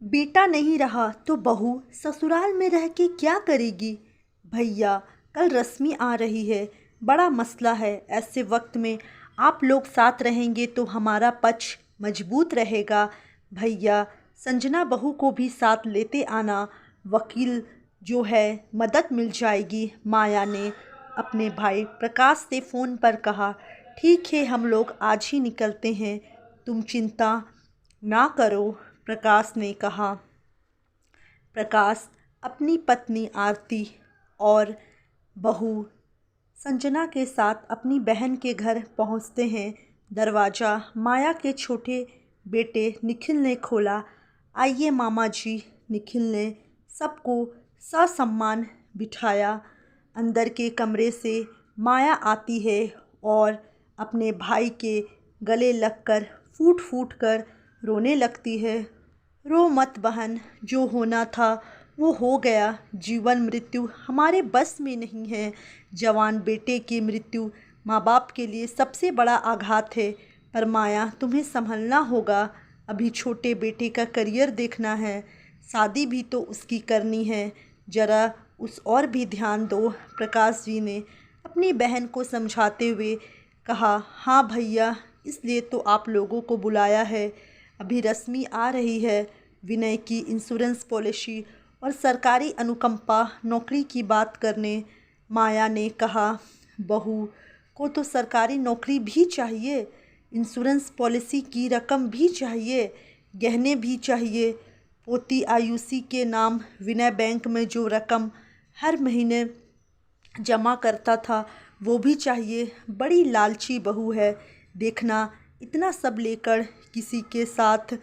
बेटा नहीं रहा तो बहू ससुराल में रह के क्या करेगी। भैया, कल रश्मि आ रही है, बड़ा मसला है। ऐसे वक्त में आप लोग साथ रहेंगे तो हमारा पक्ष मजबूत रहेगा। भैया, संजना बहू को भी साथ लेते आना, वकील जो है मदद मिल जाएगी। माया ने अपने भाई प्रकाश से फ़ोन पर कहा। ठीक है, हम लोग आज ही निकलते हैं, तुम चिंता ना करो, प्रकाश ने कहा। प्रकाश अपनी पत्नी आरती और बहू संजना के साथ अपनी बहन के घर पहुंचते हैं। दरवाज़ा माया के छोटे बेटे निखिल ने खोला। आइए मामा जी। निखिल ने सबको ससम्मान बिठाया। अंदर के कमरे से माया आती है और अपने भाई के गले लगकर फूट फूट कर रोने लगती है। रो मत बहन, जो होना था वो हो गया। जीवन मृत्यु हमारे बस में नहीं है। जवान बेटे की मृत्यु माँ बाप के लिए सबसे बड़ा आघात है। पर माया, तुम्हें संभलना होगा। अभी छोटे बेटे का करियर देखना है, शादी भी तो उसकी करनी है। ज़रा उस और भी ध्यान दो, प्रकाश जी ने अपनी बहन को समझाते हुए कहा। हाँ भैया, इसलिए तो आप लोगों को बुलाया है। अभी रश्मि आ रही है। विनय की इंश्योरेंस पॉलिसी और सरकारी अनुकंपा नौकरी की बात करने माया ने कहा। बहू को तो सरकारी नौकरी भी चाहिए, इंश्योरेंस पॉलिसी की रकम भी चाहिए, गहने भी चाहिए। पोती आयुषी के नाम विनय बैंक में जो रकम हर महीने जमा करता था वो भी चाहिए। बड़ी लालची बहू है। देखना, इतना सब लेकर किसी के साथ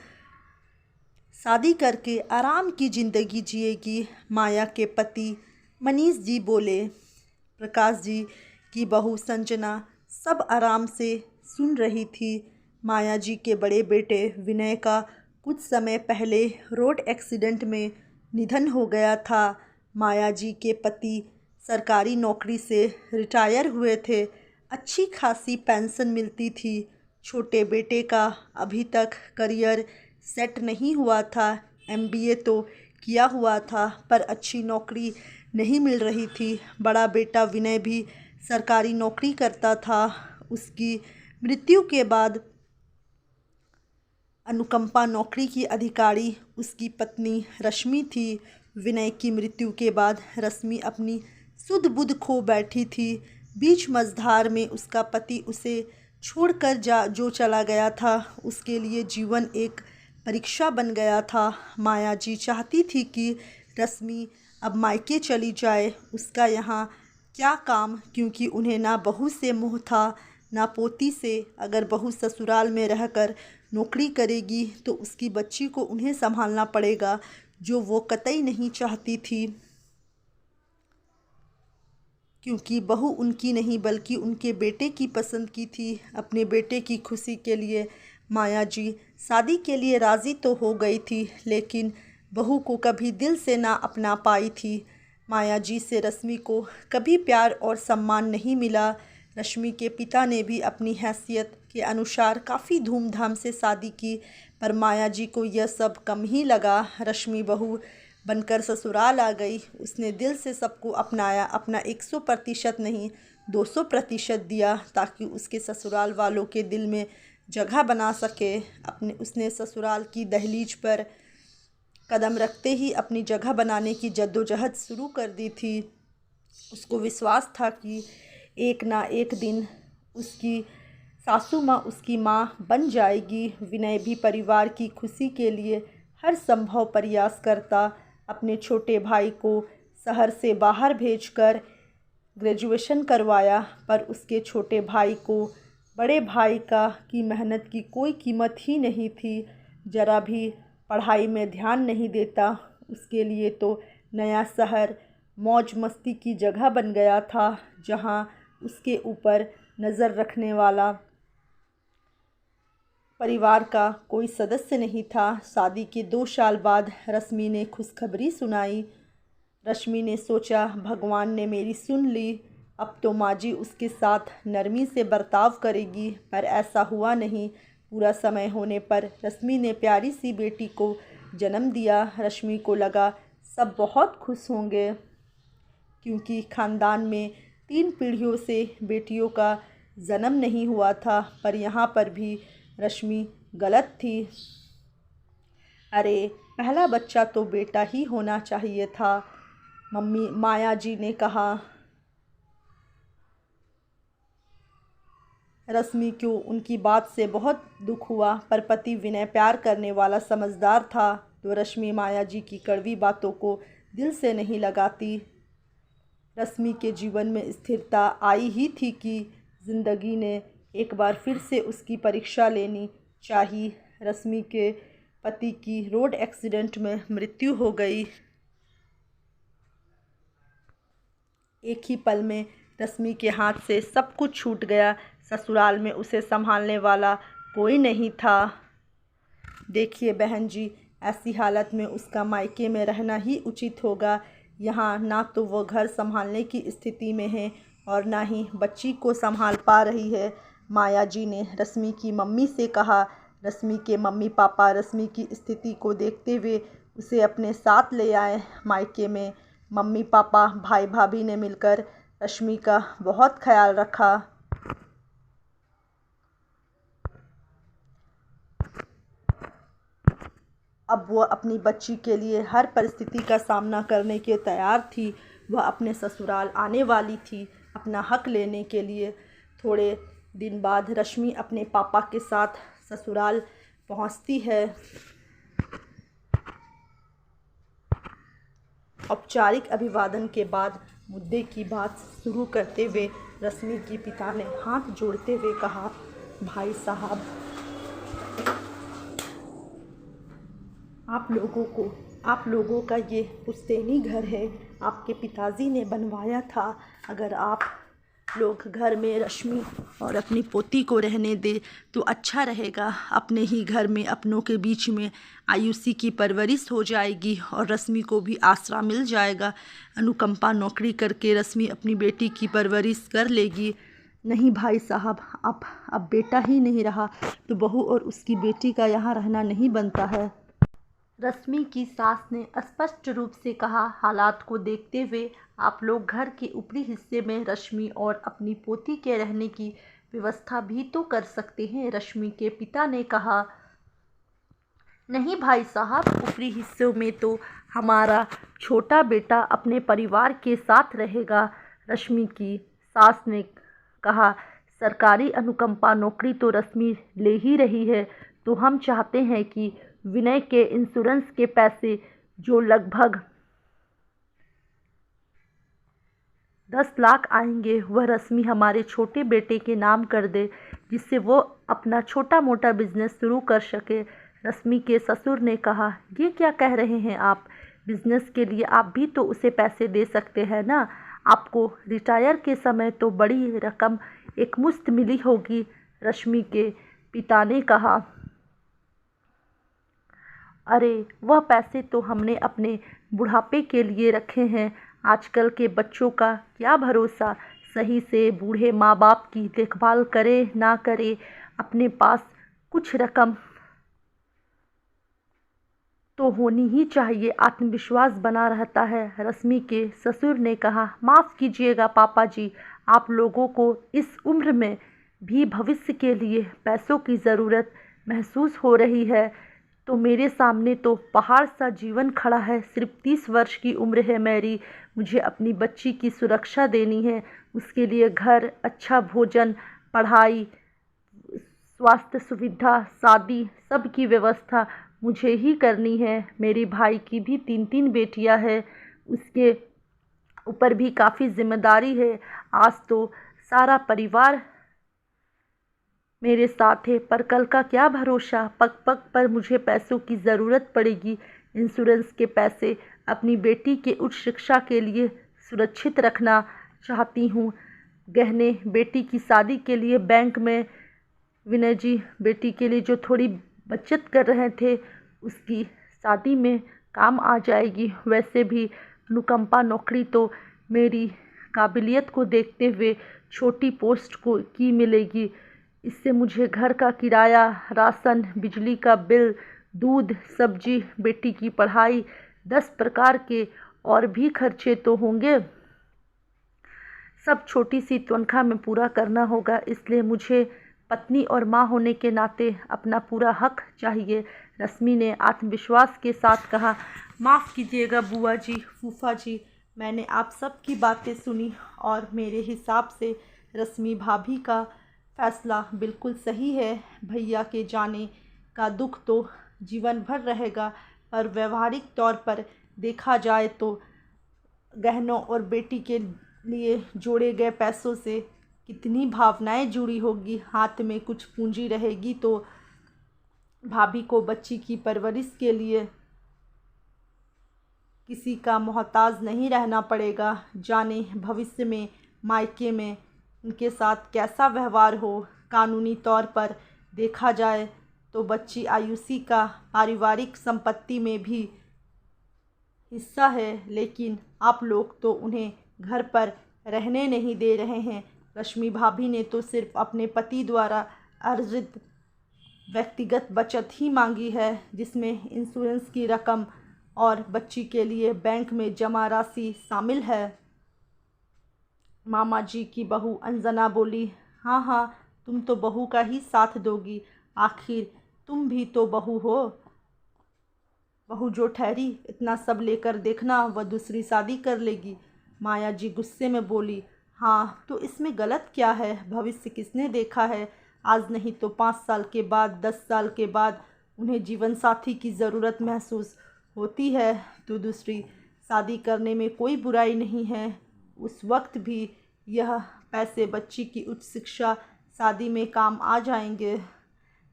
शादी करके आराम की ज़िंदगी जिएगी। माया के पति मनीष जी बोले। प्रकाश जी की बहू संजना सब आराम से सुन रही थी। माया जी के बड़े बेटे विनय का कुछ समय पहले रोड एक्सीडेंट में निधन हो गया था। माया जी के पति सरकारी नौकरी से रिटायर हुए थे। अच्छी खासी पेंशन मिलती थी। छोटे बेटे का अभी तक करियर सेट नहीं हुआ था। एमबीए तो किया हुआ था पर अच्छी नौकरी नहीं मिल रही थी। बड़ा बेटा विनय भी सरकारी नौकरी करता था। उसकी मृत्यु के बाद अनुकंपा नौकरी की अधिकारी उसकी पत्नी रश्मि थी। विनय की मृत्यु के बाद रश्मि अपनी सुध बुध खो बैठी थी। बीच मझधार में उसका पति उसे छोड़कर जो चला गया था, उसके लिए जीवन एक परीक्षा बन गया था। माया जी चाहती थी कि रश्मि अब मायके चली जाए। उसका यहाँ क्या काम, क्योंकि उन्हें ना बहू से मोह था ना पोती से। अगर बहू ससुराल में रहकर नौकरी करेगी तो उसकी बच्ची को उन्हें संभालना पड़ेगा, जो वो कतई नहीं चाहती थी। क्योंकि बहू उनकी नहीं बल्कि उनके बेटे की पसंद की थी। अपने बेटे की खुशी के लिए माया जी शादी के लिए राज़ी तो हो गई थी, लेकिन बहू को कभी दिल से ना अपना पाई थी। माया जी से रश्मि को कभी प्यार और सम्मान नहीं मिला। रश्मि के पिता ने भी अपनी हैसियत के अनुसार काफ़ी धूमधाम से शादी की, पर माया जी को यह सब कम ही लगा। रश्मि बहू बनकर ससुराल आ गई। उसने दिल से सबको अपनाया। अपना 100% नहीं, 200% दिया, ताकि उसके ससुराल वालों के दिल में जगह बना सके। उसने ससुराल की दहलीज पर कदम रखते ही अपनी जगह बनाने की जद्दोजहद शुरू कर दी थी। उसको विश्वास था कि एक ना एक दिन उसकी सासू माँ उसकी माँ बन जाएगी। विनय भी परिवार की खुशी के लिए हर संभव प्रयास करता। अपने छोटे भाई को शहर से बाहर भेजकर ग्रेजुएशन करवाया, पर उसके छोटे भाई को बड़े भाई की मेहनत की कोई कीमत ही नहीं थी। ज़रा भी पढ़ाई में ध्यान नहीं देता। उसके लिए तो नया शहर मौज मस्ती की जगह बन गया था, जहाँ उसके ऊपर नज़र रखने वाला परिवार का कोई सदस्य नहीं था। शादी के 2 साल बाद रश्मि ने खुशखबरी सुनाई। रश्मि ने सोचा, भगवान ने मेरी सुन ली, अब तो माँ जी उसके साथ नरमी से बर्ताव करेगी, पर ऐसा हुआ नहीं। पूरा समय होने पर रश्मि ने प्यारी सी बेटी को जन्म दिया। रश्मि को लगा सब बहुत खुश होंगे क्योंकि ख़ानदान में 3 पीढ़ियों से बेटियों का जन्म नहीं हुआ था। पर यहाँ पर भी रश्मि गलत थी। अरे, पहला बच्चा तो बेटा ही होना चाहिए था, मम्मी माया जी ने कहा। रश्मि को उनकी बात से बहुत दुख हुआ, पर पति विनय प्यार करने वाला समझदार था तो रश्मि माया जी की कड़वी बातों को दिल से नहीं लगाती। रश्मि के जीवन में स्थिरता आई ही थी कि जिंदगी ने एक बार फिर से उसकी परीक्षा लेनी चाहिए। रश्मि के पति की रोड एक्सीडेंट में मृत्यु हो गई। एक ही पल में रश्मि के हाथ से सब कुछ छूट गया। ससुराल में उसे संभालने वाला कोई नहीं था। देखिए बहन जी, ऐसी हालत में उसका मायके में रहना ही उचित होगा। यहाँ ना तो वो घर संभालने की स्थिति में है और ना ही बच्ची को संभाल पा रही है। माया जी ने रश्मि की मम्मी से कहा। रश्मि के मम्मी पापा रश्मि की स्थिति को देखते हुए उसे अपने साथ ले आए मायके में। मम्मी पापा भाई भाभी ने मिलकर रश्मि का बहुत ख्याल रखा। अब वह अपनी बच्ची के लिए हर परिस्थिति का सामना करने के तैयार थी। वह अपने ससुराल आने वाली थी अपना हक लेने के लिए। थोड़े दिन बाद रश्मि अपने पापा के साथ ससुराल पहुंचती है। औपचारिक अभिवादन के बाद मुद्दे की बात शुरू करते हुए रश्मि के पिता ने हाथ जोड़ते हुए कहा, भाई साहब, आप लोगों का ये पुश्तैनी घर है, आपके पिताजी ने बनवाया था। अगर आप लोग घर में रश्मि और अपनी पोती को रहने दे तो अच्छा रहेगा। अपने ही घर में अपनों के बीच में आयुषी की परवरिश हो जाएगी और रश्मि को भी आसरा मिल जाएगा। अनुकंपा नौकरी करके रश्मि अपनी बेटी की परवरिश कर लेगी। नहीं भाई साहब, अब बेटा ही नहीं रहा तो बहू और उसकी बेटी का यहाँ रहना नहीं बनता है। रश्मि की सास ने स्पष्ट रूप से कहा, हालात को देखते हुए आप लोग घर के ऊपरी हिस्से में रश्मि और अपनी पोती के रहने की व्यवस्था भी तो कर सकते हैं। रश्मि के पिता ने कहा, नहीं भाई साहब, ऊपरी हिस्सों में तो हमारा छोटा बेटा अपने परिवार के साथ रहेगा। रश्मि की सास ने कहा, सरकारी अनुकंपा नौकरी तो रश्मि ले ही रही है, तो हम चाहते हैं कि विनय के इंश्योरेंस के पैसे जो लगभग 10 लाख आएंगे वह रश्मि हमारे छोटे बेटे के नाम कर दे, जिससे वो अपना छोटा मोटा बिजनेस शुरू कर सके। रश्मि के ससुर ने कहा, ये क्या कह रहे हैं आप? बिजनेस के लिए आप भी तो उसे पैसे दे सकते हैं ना। आपको रिटायर के समय तो बड़ी रकम एकमुश्त मिली होगी। रश्मि के पिता ने कहा, अरे वह पैसे तो हमने अपने बुढ़ापे के लिए रखे हैं। आजकल के बच्चों का क्या भरोसा, सही से बूढ़े माँ बाप की देखभाल करे ना करे, अपने पास कुछ रकम तो होनी ही चाहिए, आत्मविश्वास बना रहता है। रश्मि के ससुर ने कहा, माफ़ कीजिएगा पापा जी, आप लोगों को इस उम्र में भी भविष्य के लिए पैसों की ज़रूरत महसूस हो रही है, तो मेरे सामने तो पहाड़ सा जीवन खड़ा है। सिर्फ 30 वर्ष की उम्र है मेरी। मुझे अपनी बच्ची की सुरक्षा देनी है, उसके लिए घर, अच्छा भोजन, पढ़ाई, स्वास्थ्य सुविधा, शादी, सब की व्यवस्था मुझे ही करनी है। मेरे भाई की भी 3-3 बेटियां हैं, उसके ऊपर भी काफ़ी जिम्मेदारी है। आज तो सारा परिवार मेरे साथ है, पर कल का क्या भरोसा। पग पग पर मुझे पैसों की ज़रूरत पड़ेगी। इंश्योरेंस के पैसे अपनी बेटी के उच्च शिक्षा के लिए सुरक्षित रखना चाहती हूँ। गहने बेटी की शादी के लिए बैंक में विनय जी बेटी के लिए जो थोड़ी बचत कर रहे थे उसकी शादी में काम आ जाएगी। वैसे भी अनुकंपा नौकरी तो मेरी काबिलियत को देखते हुए छोटी पोस्ट को की मिलेगी। इससे मुझे घर का किराया, राशन, बिजली का बिल, दूध, सब्जी, बेटी की पढ़ाई, 10 प्रकार के और भी खर्चे तो होंगे। सब छोटी सी तनख्वाह में पूरा करना होगा, इसलिए मुझे पत्नी और माँ होने के नाते अपना पूरा हक चाहिए। रश्मि ने आत्मविश्वास के साथ कहा। माफ़ कीजिएगा बुआ जी, फूफा जी, मैंने आप सब की बातें सुनी और मेरे हिसाब से रश्मि भाभी का फैसला बिल्कुल सही है। भैया के जाने का दुख तो जीवन भर रहेगा, पर व्यवहारिक तौर पर देखा जाए तो गहनों और बेटी के लिए जोड़े गए पैसों से कितनी भावनाएं जुड़ी होगी। हाथ में कुछ पूंजी रहेगी तो भाभी को बच्ची की परवरिश के लिए किसी का मोहताज नहीं रहना पड़ेगा। जाने भविष्य में मायके में उनके साथ कैसा व्यवहार हो। कानूनी तौर पर देखा जाए तो बच्ची आयुषी का पारिवारिक संपत्ति में भी हिस्सा है, लेकिन आप लोग तो उन्हें घर पर रहने नहीं दे रहे हैं। रश्मि भाभी ने तो सिर्फ अपने पति द्वारा अर्जित व्यक्तिगत बचत ही मांगी है, जिसमें इंश्योरेंस की रकम और बच्ची के लिए बैंक में जमा राशि शामिल है। मामा जी की बहू अंजना बोली। हाँ हाँ, तुम तो बहू का ही साथ दोगी, आखिर तुम भी तो बहू हो। बहू जो ठहरी, इतना सब लेकर देखना वह दूसरी शादी कर लेगी। माया जी गुस्से में बोली। हाँ तो इसमें गलत क्या है? भविष्य किसने देखा है? आज नहीं तो 5 साल के बाद, 10 साल के बाद उन्हें जीवन साथी की ज़रूरत महसूस होती है तो दूसरी शादी करने में कोई बुराई नहीं है। उस वक्त भी यह पैसे बच्ची की उच्च शिक्षा, शादी में काम आ जाएंगे।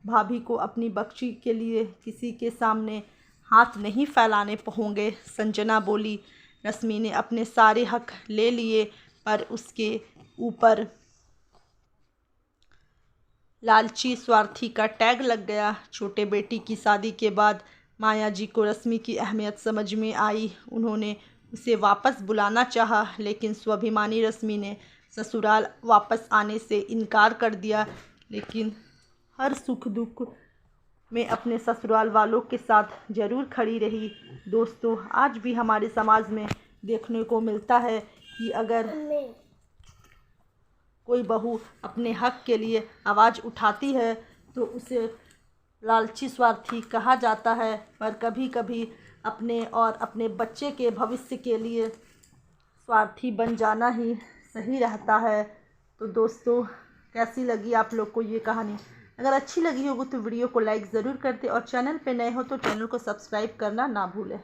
भाभी को अपनी बच्ची के लिए किसी के सामने हाथ नहीं फैलाने होंगे, संजना बोली। रश्मि ने अपने सारे हक ले लिए, पर उसके ऊपर लालची स्वार्थी का टैग लग गया। छोटे बेटी की शादी के बाद माया जी को रश्मि की अहमियत समझ में आई। उन्होंने उसे वापस बुलाना चाहा, लेकिन स्वाभिमानी रश्मि ने ससुराल वापस आने से इनकार कर दिया। लेकिन हर सुख दुख में अपने ससुराल वालों के साथ ज़रूर खड़ी रही। दोस्तों, आज भी हमारे समाज में देखने को मिलता है कि अगर कोई बहू अपने हक के लिए आवाज़ उठाती है तो उसे लालची स्वार्थी कहा जाता है, पर कभी कभी अपने और अपने बच्चे के भविष्य के लिए स्वार्थी बन जाना ही सही रहता है। तो दोस्तों, कैसी लगी आप लोग को ये कहानी? अगर अच्छी लगी होगी तो वीडियो को लाइक ज़रूर कर दें और चैनल पे नए हो तो चैनल को सब्सक्राइब करना ना भूलें।